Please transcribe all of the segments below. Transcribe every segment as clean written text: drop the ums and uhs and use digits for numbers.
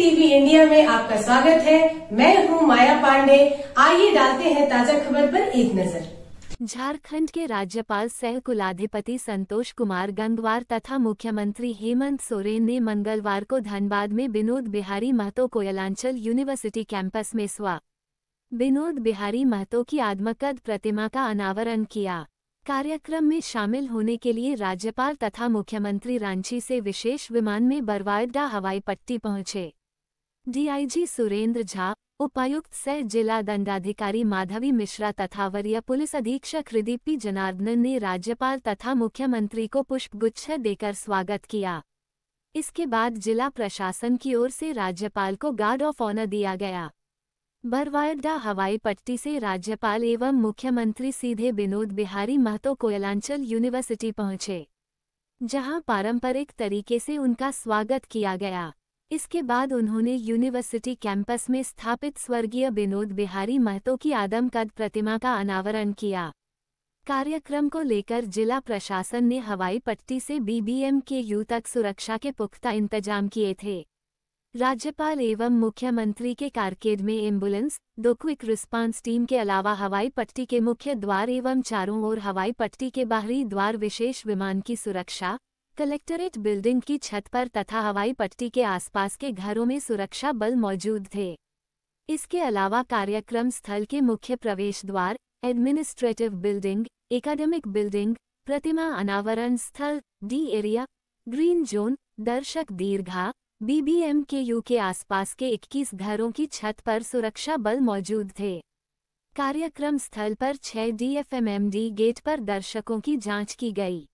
TV India में आपका स्वागत है। मैं हूं माया पांडे। आइए डालते हैं ताजा खबर पर एक नजर। झारखंड के राज्यपाल सह कुलाधिपति संतोष कुमार गंगवार तथा मुख्यमंत्री हेमंत सोरेन ने मंगलवार को धनबाद में विनोद बिहारी महतो कोयलांचल यूनिवर्सिटी कैंपस में विनोद बिहारी महतो की आदमकद प्रतिमा का अनावरण किया। कार्यक्रम में शामिल होने के लिए राज्यपाल तथा मुख्यमंत्री रांची से विशेष विमान में बरवाडा हवाई पट्टी पहुंचे। डीआईजी सुरेंद्र झा, उपायुक्त सह जिला दंडाधिकारी माधवी मिश्रा तथा वरीय पुलिस अधीक्षक हृदीप पी जनार्दनन ने राज्यपाल तथा मुख्यमंत्री को पुष्पगुच्छ देकर स्वागत किया। इसके बाद जिला प्रशासन की ओर से राज्यपाल को गार्ड ऑफ ऑनर दिया गया। बरवाडा हवाई पट्टी से राज्यपाल एवं मुख्यमंत्री सीधे विनोद बिहारी महतो कोयलांचल यूनिवर्सिटी पहुंचे, जहां पारंपरिक तरीके से उनका स्वागत किया गया। इसके बाद उन्होंने यूनिवर्सिटी कैंपस में स्थापित स्वर्गीय विनोद बिहारी महतो की आदमकद प्रतिमा का अनावरण किया। कार्यक्रम को लेकर जिला प्रशासन ने हवाई पट्टी से BBMKU तक सुरक्षा के पुख्ता इंतजाम किए थे। राज्यपाल एवं मुख्यमंत्री के कारकेड में एम्बुलेंस, 2 क्विक रिस्पांस टीम के अलावा हवाई पट्टी के मुख्य द्वार एवं चारों ओर हवाई पट्टी के बाहरी द्वार विशेष विमान की सुरक्षा, कलेक्टरेट बिल्डिंग की छत पर तथा हवाई पट्टी के आसपास के घरों में सुरक्षा बल मौजूद थे। इसके अलावा कार्यक्रम स्थल के मुख्य प्रवेश द्वार, एडमिनिस्ट्रेटिव बिल्डिंग, एकेडमिक बिल्डिंग, प्रतिमा अनावरण स्थल, डी एरिया, ग्रीन जोन, दर्शक दीर्घा, BBMKU के आसपास के 21 घरों की छत पर सुरक्षा बल मौजूद थे। कार्यक्रम स्थल पर 6 DFMMD गेट पर दर्शकों की जांच की गई।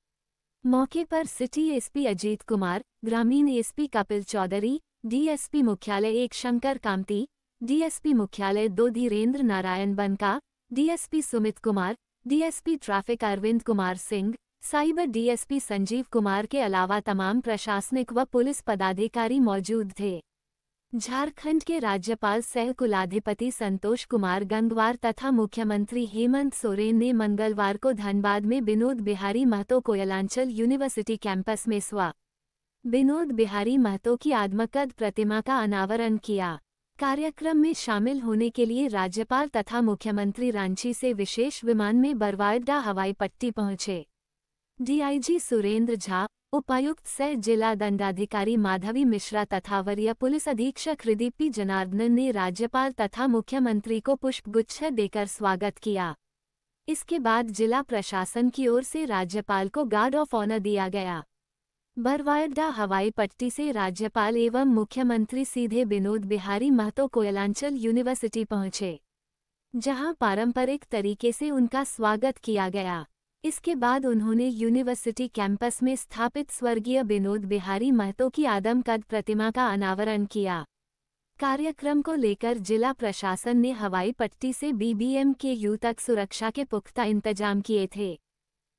मौके पर सिटी एसपी अजीत कुमार, ग्रामीण एसपी कपिल चौधरी, DSP मुख्यालय 1 शंकर कामती, DSP मुख्यालय 2 Dhirendra Narayan Banka, DSP Sumit Kumar, DSP traffic Arvind Kumar Singh, cyber DSP Sanjeev Kumar के अलावा तमाम प्रशासनिक व पुलिस पदाधिकारी मौजूद थे। झारखंड के राज्यपाल सह कुलाधिपति संतोष कुमार गंगवार तथा मुख्यमंत्री हेमंत सोरेन ने मंगलवार को धनबाद में विनोद बिहारी महतो कोयलांचल यूनिवर्सिटी कैंपस में विनोद बिहारी महतो की आदमकद प्रतिमा का अनावरण किया। कार्यक्रम में शामिल होने के लिए राज्यपाल तथा मुख्यमंत्री रांची से विशेष विमान में बरवाडा हवाई पट्टी पहुंचे। डीआईजी सुरेंद्र झा, उपायुक्त सह जिला दंडाधिकारी माधवी मिश्रा तथा वरीय पुलिस अधीक्षक हृदीप पी जनार्दनन ने राज्यपाल तथा मुख्यमंत्री को पुष्पगुच्छ देकर स्वागत किया। इसके बाद जिला प्रशासन की ओर से राज्यपाल को गार्ड ऑफ ऑनर दिया गया। बरवाडा हवाई पट्टी से राज्यपाल एवं मुख्यमंत्री सीधे विनोद बिहारी महतो कोयलांचल यूनिवर्सिटी पहुंचे, जहां पारंपरिक तरीके से उनका स्वागत किया गया। इसके बाद उन्होंने यूनिवर्सिटी कैंपस में स्थापित स्वर्गीय विनोद बिहारी महतो की आदमकद प्रतिमा का अनावरण किया। कार्यक्रम को लेकर जिला प्रशासन ने हवाई पट्टी से BBMKU तक सुरक्षा के पुख्ता इंतजाम किए थे।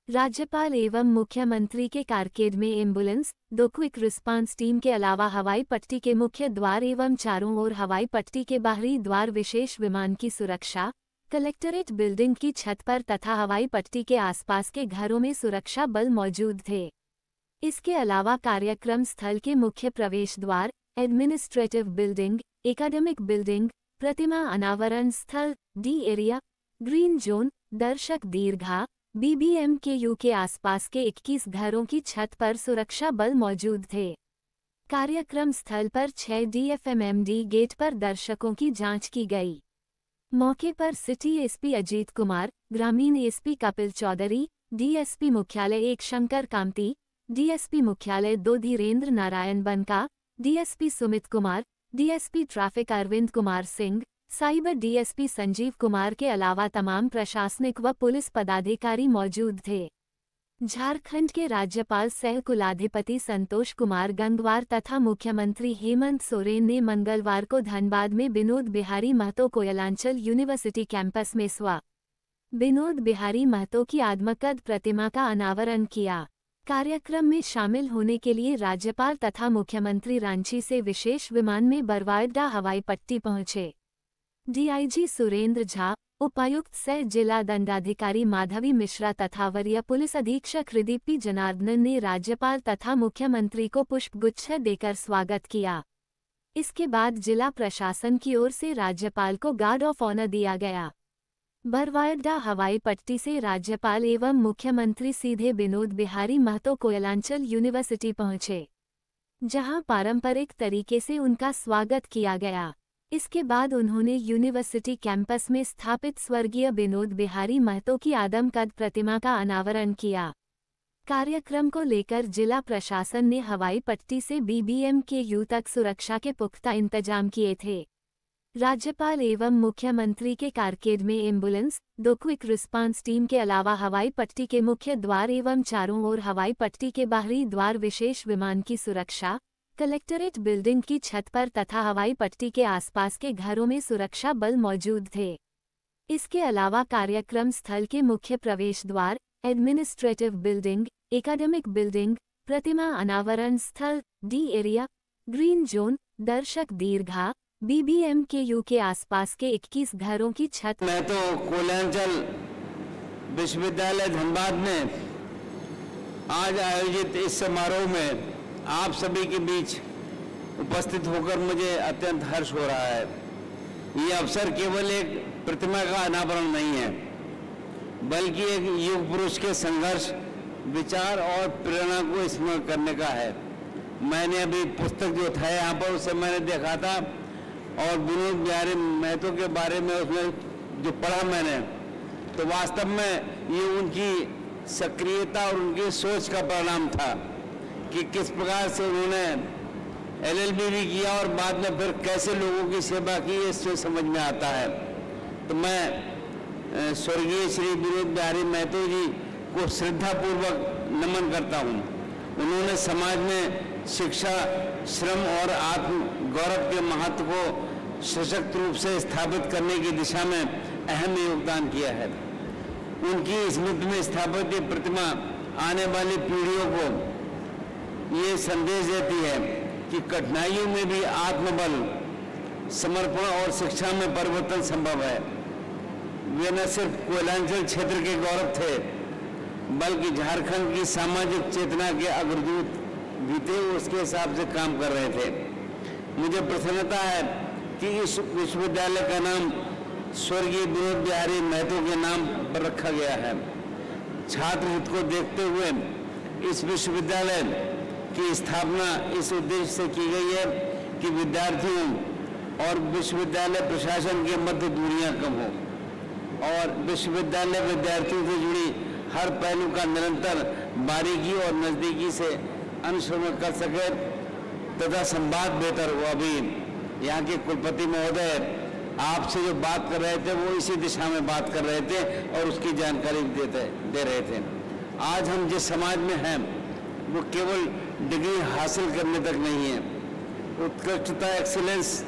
राज्यपाल एवं मुख्यमंत्री के कारकेड में एम्बुलेंस, 2 क्विक रिस्पांस टीम के अलावा हवाई पट्टी के मुख्य द्वार एवं चारों ओर हवाई पट्टी के बाहरी द्वार विशेष विमान की सुरक्षा, कलेक्टरेट बिल्डिंग की छत पर तथा हवाई पट्टी के आसपास के घरों में सुरक्षा बल मौजूद थे। इसके अलावा कार्यक्रम स्थल के मुख्य प्रवेश द्वार, एडमिनिस्ट्रेटिव बिल्डिंग, एकेडमिक बिल्डिंग, प्रतिमा अनावरण स्थल, डी एरिया, ग्रीन जोन, दर्शक दीर्घा, BBMKU के आसपास के 21 घरों की छत पर सुरक्षा बल मौजूद थे। कार्यक्रम स्थल पर 6 DFMMD गेट पर दर्शकों की जांच की गई। मौके पर सिटी एसपी अजीत कुमार, ग्रामीण एसपी कपिल चौधरी, DSP मुख्यालय 1 शंकर कामती, DSP मुख्यालय 2 Dhirendra Narayan Banka, DSP Sumit Kumar, DSP traffic Arvind Kumar Singh, cyber DSP Sanjeev Kumar के अलावा तमाम प्रशासनिक व पुलिस पदाधिकारी मौजूद थे। झारखंड के राज्यपाल सह कुलाधिपति संतोष कुमार गंगवार तथा मुख्यमंत्री हेमंत सोरेन ने मंगलवार को धनबाद में विनोद बिहारी महतो कोयलांचल यूनिवर्सिटी कैंपस में विनोद बिहारी महतो की आदमकद प्रतिमा का अनावरण किया। कार्यक्रम में शामिल होने के लिए राज्यपाल तथा मुख्यमंत्री रांची से विशेष विमान में बरवाडा हवाई पट्टी पहुंचे। डीआईजी सुरेंद्र झा, उपायुक्त सह जिला दंडाधिकारी माधवी मिश्रा तथा वरीय पुलिस अधीक्षक हृदीप पी जनार्दनन ने राज्यपाल तथा मुख्यमंत्री को पुष्पगुच्छ देकर स्वागत किया। इसके बाद जिला प्रशासन की ओर से राज्यपाल को गार्ड ऑफ ऑनर दिया गया। बरवाडा हवाई पट्टी से राज्यपाल एवं मुख्यमंत्री सीधे विनोद बिहारी महतो कोयलांचल यूनिवर्सिटी पहुंचे, जहां पारंपरिक तरीके से उनका स्वागत किया गया। इसके बाद उन्होंने यूनिवर्सिटी कैंपस में स्थापित स्वर्गीय विनोद बिहारी महतो की आदमकद प्रतिमा का अनावरण किया। कार्यक्रम को लेकर जिला प्रशासन ने हवाई पट्टी से BBMKU तक सुरक्षा के पुख्ता इंतजाम किए थे। राज्यपाल एवं मुख्यमंत्री के कारकेड में एम्बुलेंस, 2 क्विक रिस्पांस टीम के अलावा हवाई पट्टी के मुख्य द्वार एवं चारों ओर हवाई पट्टी के बाहरी द्वार, विशेष विमान की सुरक्षा, कलेक्टरेट बिल्डिंग की छत पर तथा हवाई पट्टी के आसपास के घरों में सुरक्षा बल मौजूद थे। इसके अलावा कार्यक्रम स्थल के मुख्य प्रवेश द्वार, एडमिनिस्ट्रेटिव बिल्डिंग, एकेडमिक बिल्डिंग, प्रतिमा अनावरण स्थल, D एरिया, ग्रीन जोन, दर्शक दीर्घा, BBMKU के आसपास के 21 घरों की छत। मैं तो कोयलांचल विश्वविद्यालय धनबाद में आज आयोजित इस समारोह में आप सभी के बीच उपस्थित होकर मुझे अत्यंत हर्ष हो रहा है। ये अवसर केवल एक प्रतिमा का अनावरण नहीं है, बल्कि एक युग पुरुष के संघर्ष, विचार और प्रेरणा को स्मरण करने का है। मैंने अभी पुस्तक जो था यहाँ पर उसे मैंने देखा था और विनोद बिहारी महतो के बारे में उसमें जो पढ़ा मैंने, तो वास्तव में ये उनकी सक्रियता और उनकी सोच का परिणाम था कि किस प्रकार से उन्होंने LLB भी किया और बाद में फिर कैसे लोगों की सेवा की, इससे समझ में आता है। तो मैं स्वर्गीय श्री विनोद बिहारी महतो जी को श्रद्धापूर्वक नमन करता हूँ। उन्होंने समाज में शिक्षा, श्रम और आत्म गौरव के महत्व को सशक्त रूप से स्थापित करने की दिशा में अहम योगदान किया है। उनकी स्मृति में स्थापित ये प्रतिमा आने वाली पीढ़ियों को ये संदेश देती है कि कठिनाइयों में भी आत्मबल, समर्पण और शिक्षा में परिवर्तन संभव है। वे न सिर्फ कोयलांचल क्षेत्र के गौरव थे, बल्कि झारखंड की सामाजिक चेतना के अग्रदूत भी थे, उसके हिसाब से काम कर रहे थे। मुझे प्रसन्नता है कि इस विश्वविद्यालय का नाम स्वर्गीय विनोद बिहारी महतो के नाम पर रखा गया है। छात्र हित को देखते हुए इस विश्वविद्यालय की स्थापना इस उद्देश्य से की गई है कि विद्यार्थियों और विश्वविद्यालय प्रशासन के मध्य दूरियां कम हो और विश्वविद्यालय विद्यार्थियों से जुड़ी हर पहलू का निरंतर बारीकी और नजदीकी से अनुश्रवण कर सके तथा संवाद बेहतर हो। अभी यहाँ के कुलपति महोदय आपसे जो बात कर रहे थे वो इसी दिशा में बात कर रहे थे और उसकी जानकारी दे रहे थे। आज हम जिस समाज में हैं वो केवल डिग्री हासिल करने तक नहीं है, उत्कृष्टता, एक्सीलेंस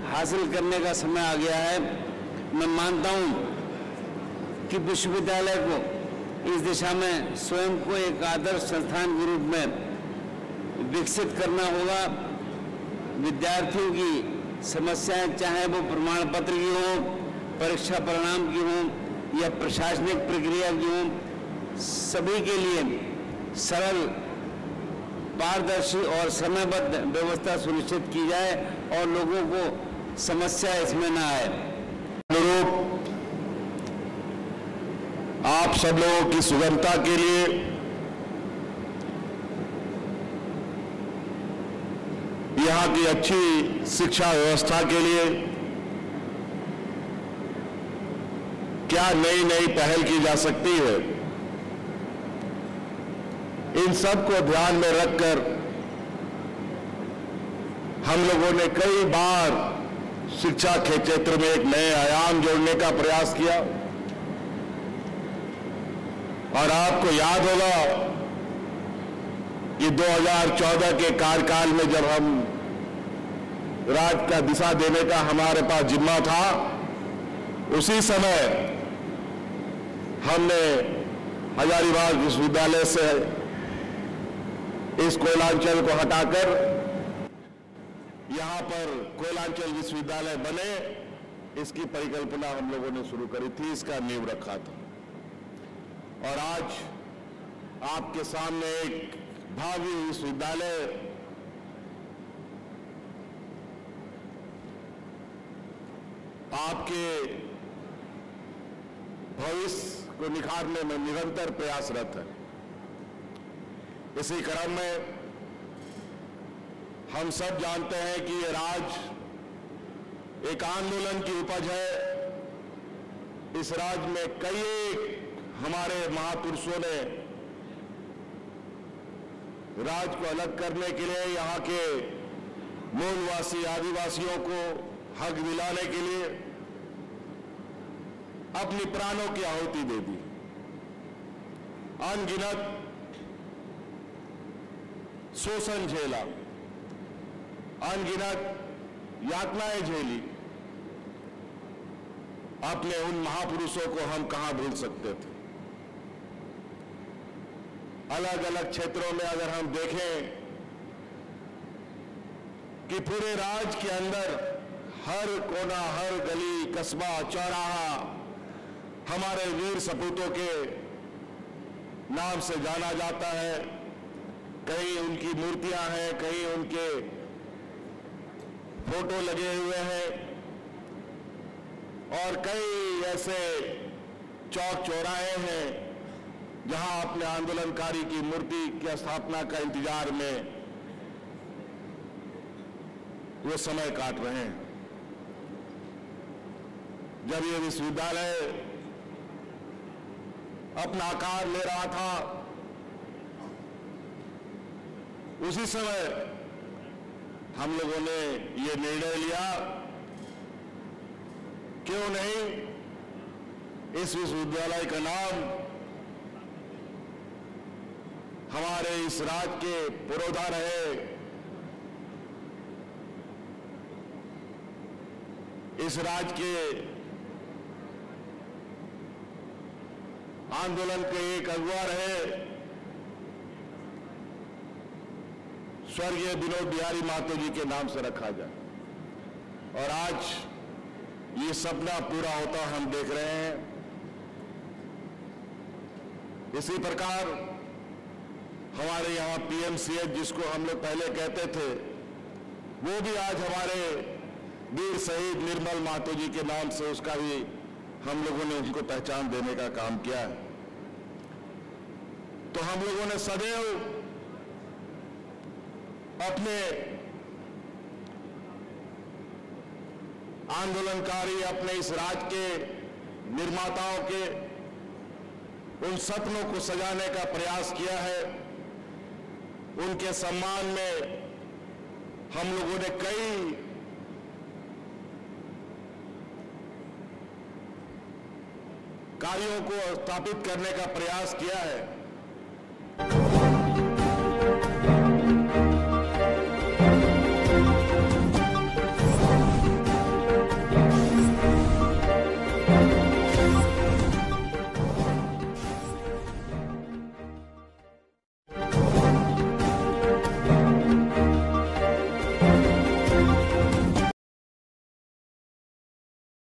हासिल करने का समय आ गया है। मैं मानता हूँ कि विश्वविद्यालय को इस दिशा में स्वयं को एक आदर्श संस्थान के रूप में विकसित करना होगा। विद्यार्थियों की समस्याएं, चाहे वो प्रमाण पत्र की हो, परीक्षा परिणाम की हो या प्रशासनिक प्रक्रिया की हो, सभी के लिए सरल, पारदर्शी और समयबद्ध व्यवस्था सुनिश्चित की जाए और लोगों को समस्या इसमें ना आए। अनुरूप आप सब लोगों की सुगमता के लिए यहाँ की अच्छी शिक्षा व्यवस्था के लिए क्या नई नई पहल की जा सकती है, इन सब को ध्यान में रखकर हम लोगों ने कई बार शिक्षा के क्षेत्र में एक नए आयाम जोड़ने का प्रयास किया। और आपको याद होगा कि 2014 के कार्यकाल में जब हम राज्य का दिशा देने का हमारे पास जिम्मा था, उसी समय हमने हजारीबाग विश्वविद्यालय से इस कोयलांचल को हटाकर यहां पर कोयलांचल विश्वविद्यालय बने, इसकी परिकल्पना हम लोगों ने शुरू करी थी, इसका नींव रखा था। और आज आपके सामने एक भव्य विश्वविद्यालय आपके भविष्य को निखारने में निरंतर प्रयासरत है। इसी क्रम में हम सब जानते हैं कि ये राज्य एक आंदोलन की उपज है। इस राज्य में कई हमारे महापुरुषों ने राज्य को अलग करने के लिए, यहाँ के मूलवासी आदिवासियों को हक दिलाने के लिए अपनी प्राणों की आहुति दे दी। अनगिनत शोषण झेला, अनगिनत यातनाएं झेली। अपने उन महापुरुषों को हम कहां भूल सकते थे। अलग अलग क्षेत्रों में अगर हम देखें कि पूरे राज्य के अंदर हर कोना, हर गली, कस्बा, चौराहा हमारे वीर सपूतों के नाम से जाना जाता है। कहीं उनकी मूर्तियां हैं, कहीं उनके फोटो लगे हुए हैं और कई ऐसे चौक चौराहे हैं जहां अपने आंदोलनकारी की मूर्ति की स्थापना का इंतजार में वो समय काट रहे हैं। जब ये विश्वविद्यालय अपना आकार ले रहा था, उसी समय हम लोगों ने ये निर्णय लिया, क्यों नहीं इस विश्वविद्यालय का नाम हमारे इस राज्य के पुरोधा रहे, इस राज्य के आंदोलन के एक अगुवा रहे स्वर्गीय विनोद बिहारी महतो जी के नाम से रखा जाए। और आज ये सपना पूरा होता हम देख रहे हैं। इसी प्रकार हमारे यहाँ पीएमसीएच, जिसको हम लोग पहले कहते थे, वो भी आज हमारे वीर शहीद निर्मल महतो जी के नाम से, उसका भी हम लोगों ने उनको पहचान देने का काम किया है। तो हम लोगों ने सदैव अपने आंदोलनकारी, अपने इस राज्य के निर्माताओं के उन सपनों को सजाने का प्रयास किया है। उनके सम्मान में हम लोगों ने कई कार्यों को स्थापित करने का प्रयास किया है।